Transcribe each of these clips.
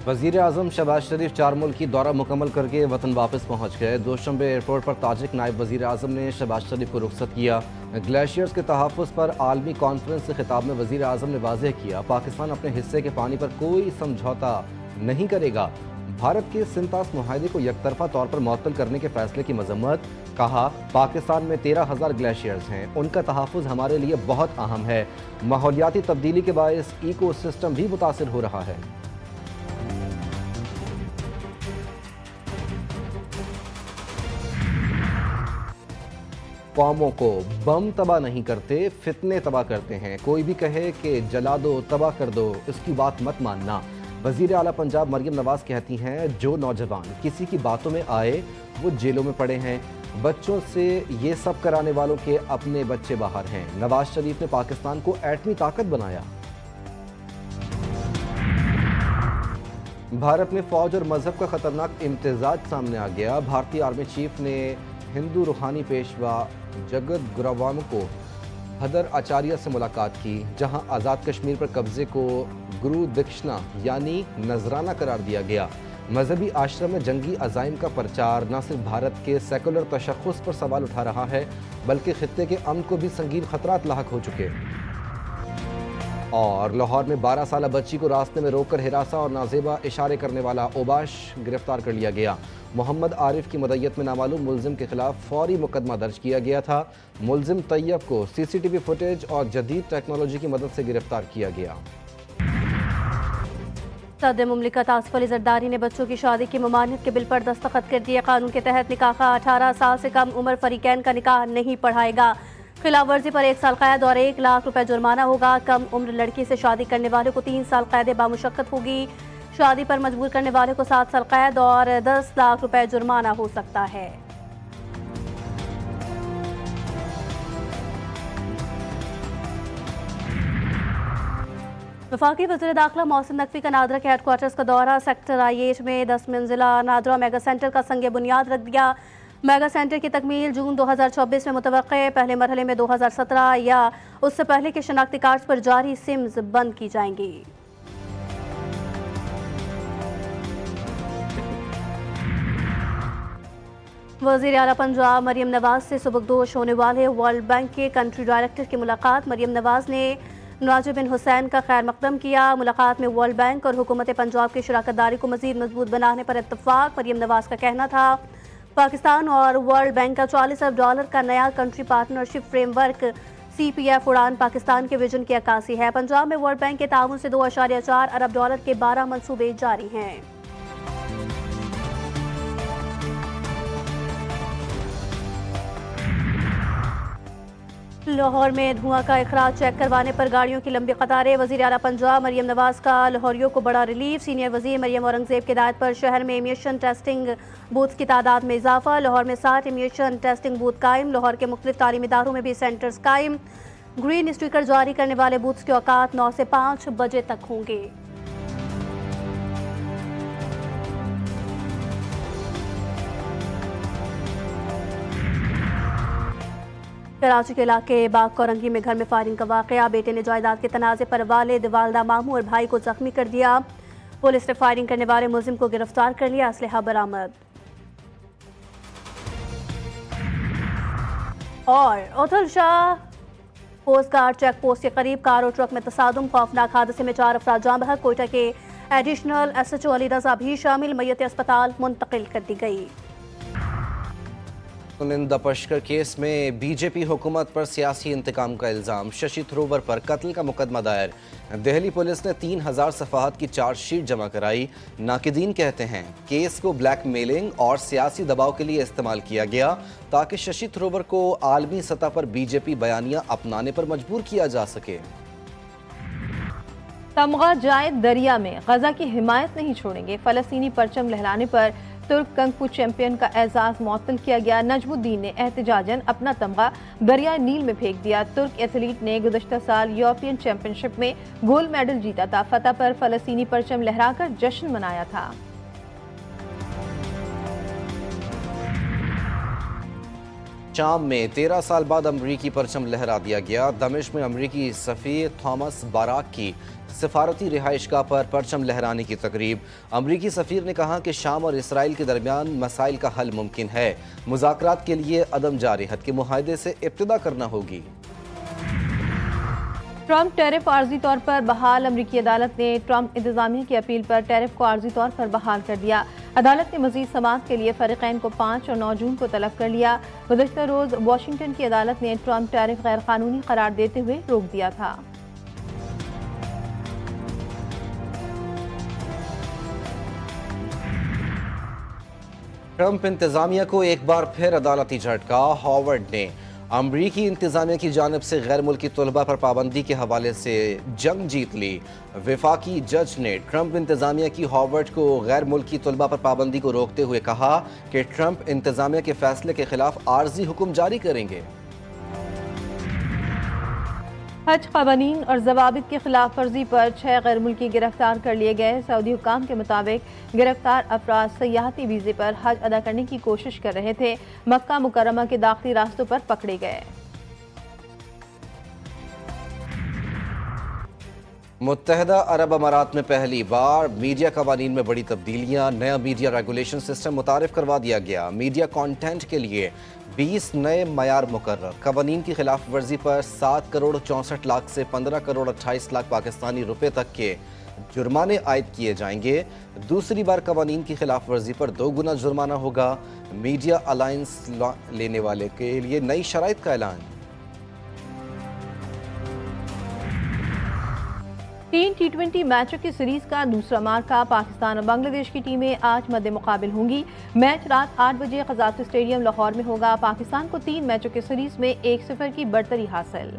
वज़ीर आज़म शहबाज शरीफ 4 मुल्क की दौरा मुकम्मल करके वतन वापस पहुँच गए। दोशंबे एयरपोर्ट पर ताजिक नायब वज़ीर आज़म ने शहबाज शरीफ को रुखसत किया। ग्लेशियर्स के तहफ़्फ़ुज़ पर आलमी कॉन्फ्रेंस से खिताब में वज़ीर आज़म ने वाज़ेह किया, पाकिस्तान अपने हिस्से के पानी पर कोई समझौता नहीं करेगा। भारत के सिंतास मुआहदे को यकतरफा तौर पर मुअत्तल करने के फैसले की मजम्मत। कहा, पाकिस्तान में 13,000 ग्लेशियर्स हैं, उनका तहफ़्फ़ुज़ हमारे लिए बहुत अहम है। माहौलियाती तब्दीली के बायस इको सिस्टम भी मुतासिर हो रहा है। कौमों को बम तबाह नहीं करते, फितने तबाह करते हैं। कोई भी कहे कि जला दो, तबाह कर दो, इसकी बात मत मानना। वज़ीर आला पंजाब मरियम नवाज कहती हैं, जो नौजवान किसी की बातों में आए वो जेलों में पड़े हैं। बच्चों से ये सब कराने वालों के अपने बच्चे बाहर हैं। नवाज शरीफ ने पाकिस्तान को एटमी ताकत बनाया। भारत में फौज और मजहब का खतरनाक इम्तिजाज सामने आ गया। भारतीय आर्मी चीफ ने हिंदू रूहानी पेशवा जगत गुरुवाम को हदर आचार्य से मुलाकात की, जहां आज़ाद कश्मीर पर कब्जे को गुरु दक्षिणा यानी नजराना करार दिया गया। मजहबी आश्रम में जंगी अजाइम का प्रचार न सिर्फ भारत के सेकुलर तशख़्ख़ुस पर सवाल उठा रहा है, बल्कि खित्ते के अमन को भी संगीन खतरात लाहक हो चुके। और लाहौर में 12 साला बच्ची को रास्ते में रोककर हिरासा और नाजेबा इशारे करने वाला ओबाश गिरफ्तार कर लिया गया। मोहम्मद आरिफ की मदय्यत में नामालूम मुलजिम के खिलाफ फौरी मुकदमा दर्ज किया गया था। मुलजिम तैयब को CCTV फुटेज और जदीद टेक्नोलॉजी की मदद से गिरफ्तार किया गया। सदर मुमलिकत आसिफ अली जरदारी ने बच्चों की शादी की ममानियत के बिल पर दस्तखत कर दिए। कानून के तहत निकाह का 18 साल से कम उम्र फरीकैन का निकाह नहीं पढ़ाएगा। खिलाफ वर्जी पर 1 साल कैद और 1 लाख रुपए जुर्माना होगा। कम उम्र लड़की से शादी करने वाले को 3 साल कैद बामुशक्कत होगी। शादी पर मजबूर करने वाले को 7 साल कैद और 10 लाख रुपए जुर्माना हो सकता है। वफाकी वज़ीर दाखिला मोहसिन नकवी का नादरा के हेडक्वार्टर्स का दौरा। सेक्टर IH में 10 मंजिला नादरा मेगा सेंटर का संग बुनियाद रख दिया। मेगा सेंटर की तकमील जून 2024 में मुतवक्के। पहले मरहले में 2017 या उससे पहले के शनाख्ती कार्ड्स पर जारी सिम्स बंद की जाएंगी। वज़ीर आला पंजाब मरियम नवाज से सुबकदोश होने वाले वर्ल्ड बैंक के कंट्री डायरेक्टर की मुलाकात। मरियम नवाज ने नवाज बिन हुसैन का खैर मकदम किया। मुलाकात में वर्ल्ड बैंक और हुकूमत पंजाब की शराकत दारी को मजीद मजबूत बनाने पर इत्तफाक। मरियम नवाज का कहना था, पाकिस्तान और वर्ल्ड बैंक का $40 अरब का नया कंट्री पार्टनरशिप फ्रेमवर्क CPF उड़ान पाकिस्तान के विजन की अक्कासी है। पंजाब में वर्ल्ड बैंक के ताउन से $2.4 अरब के 12 मंसूबे जारी हैं। लाहौर में धुआं का इखराज चेक करवाने पर गाड़ियों की लंबी कतारें। वज़ीर आला पंजाब मरियम नवाज का लाहौरियों को बड़ा रिलीफ। सीनियर वज़ीर मरियम औरंगजेब की हिदायत पर शहर में इमिशन टेस्टिंग बूथ की तादाद में इजाफा। लाहौर में 60 इमिशन टेस्टिंग बूथ कायम। लाहौर के मुख्तलिफ तालीमी इदारों में भी सेंटर्स कायम। ग्रीन स्टिकर जारी करने वाले बूथ्स के औकात 9 से 5 बजे तक होंगे। कराची के इलाके बाग कोरंगी में घर में फायरिंग का वाकया। बेटे ने जायदाद के तनाज़े पर वालिद, वालदा, मामू और भाई को जख्मी कर दिया। पुलिस ने फायरिंग करने वाले मुलजिम को गिरफ्तार कर लिया। असलहा बरामद। और Uthal Shah coast guard check post के करीब कार और ट्रक में तसादुम। खौफनाक हादसे में 4 अफराद जाँ बहक। कोयटा के एडिशनल SHO अली रजा भी शामिल। मय्यत अस्पताल मुंतकिल कर दी गई। सुनिंदा पशकर केस में BJP हुकूमत पर सियासी इंतकाम का इल्ज़ाम। शशि थरूर पर कत्ल का मुकदमा दायर। दिल्ली पुलिस ने 3000 सफ़ाहत की चार्जशीट जमा कराई। नाकिदीन कहते हैं केस को ब्लैकमेलिंग और सियासी दबाव के लिए इस्तेमाल किया गया, ताकि शशि थरूर को आलमी सतह पर BJP बयानियां अपनाने पर मजबूर किया जा सके। तमगा जाए दरिया में, गजा की हिमायत नहीं छोड़ेंगे। फ़लस्तीनी परचम लहराने पर तुर्क कंगफू चैंपियन का एजाज मुअत्तल किया गया। नजमुद्दीन ने एहतजाजन अपना तमगा दरिया नील में फेंक दिया। तुर्क एथलीट ने गुज़श्ता साल यूरोपियन चैंपियनशिप में गोल्ड मेडल जीता था। फतह पर फ़लस्तीनी परचम लहराकर जश्न मनाया था। शाम में 13 साल बाद अमरीकी परचम लहरा दिया गया। दमिश्क में अमरीकी सफ़ीर थॉमस बाराक की सिफारती रिहाइशगाह पर परचम लहराने की तकरीब। अमरीकी सफ़ीर ने कहा कि शाम और इसराइल के दरमियान मसाइल का हल मुमकिन है। मुज़ाकरात के लिए अदम जारिहत के मुआहदे से इब्तिदा करना होगी। ट्रंप टैरिफ आर्जी तौर पर बहाल। अमरीकी अदालत ने ट्रंप इंतजामिया की अपील पर टैरिफ को आर्जी तौर पर बहाल कर दिया। अदालत ने मजीद समाअत के लिए फरीकैन को 5 और 9 जून को तलब कर लिया। गुज़श्ता रोज वाशिंगटन की अदालत ने ट्रंप टैरिफ गैर कानूनी करार देते हुए रोक दिया था। ट्रंप इंतजामिया को एक बार फिर अदालती झटका। हॉवर्ड ने अमरीकी इंतजामिया की जानिब से गैर मुल्की तलबा पर पाबंदी के हवाले से जंग जीत ली। वफाकी जज ने ट्रंप इंतजामिया की हॉवर्ड को गैर मुल्की तलबा पर पाबंदी को रोकते हुए कहा कि ट्रंप इंतजामिया के फैसले के खिलाफ आर्जी हुक्म जारी करेंगे। हज क़वानीन और ज़वाबित की खिलाफ वर्जी पर 6 गैर मुल्की गिरफ्तार कर लिए गए। सऊदी हुक्काम के मुताबिक गिरफ्तार अफराद सयाहती वीज़े पर हज अदा करने की कोशिश कर रहे थे। मक्का मुकर्रमा के दाखिली रास्तों पर पकड़े गए। मुत्तहदा अरब अमारात में पहली बार मीडिया कवानीन में बड़ी तब्दीलियां। नया मीडिया रेगुलेशन सिस्टम मुतारिफ करवा दिया गया। मीडिया कंटेंट के लिए 20 नए मयार मुकर्रर। कवानीन की खिलाफ वर्जी पर 7 करोड़ 64 लाख से 15 करोड़ 28 लाख पाकिस्तानी रुपए तक के जुर्माने आयद किए जाएंगे। दूसरी बार कवानीन की खिलाफ वर्जी पर 2 गुना जुर्माना होगा। मीडिया अलायंस लेने वाले के लिए नई शराइत का ऐलान। 3 T20 मैचों की सीरीज का दूसरा मार्का। पाकिस्तान और बांग्लादेश की टीमें आज मद्दे मुकाबिल होंगी। मैच रात 8 बजे क़ज़ाफ़ी स्टेडियम लाहौर में होगा। पाकिस्तान को 3 मैचों की सीरीज में 1-0 की बढ़तरी हासिल।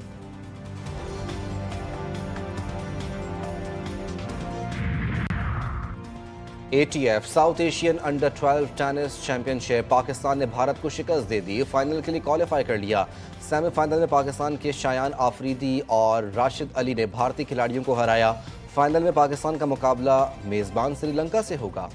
ATF south Asian under 12 tennis championship. Pakistan ने भारत को शिकस्त दे दी। फाइनल के लिए क्वालिफाई कर लिया। सेमीफाइनल में पाकिस्तान के शायान आफरीदी और राशिद अली ने भारतीय खिलाड़ियों को हराया। फाइनल में पाकिस्तान का मुकाबला मेजबान श्रीलंका से होगा।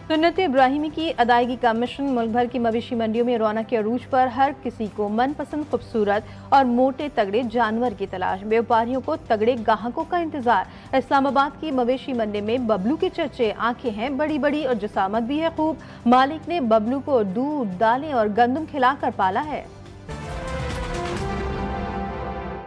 सुन्नत इब्राहिमी की अदायगी का मिशन। मुल्क भर की मवेशी मंडियों में रौनक के अरूज पर हर किसी को मनपसंद खूबसूरत और मोटे तगड़े जानवर की तलाश। व्यापारियों को तगड़े ग्राहकों का इंतजार। इस्लामाबाद की मवेशी मंडी में बबलू के चर्चे। आंखें हैं बड़ी बड़ी और जसामत भी है खूब। मालिक ने बबलू को दूध, दालें और गंदम खिलाकर पाला है।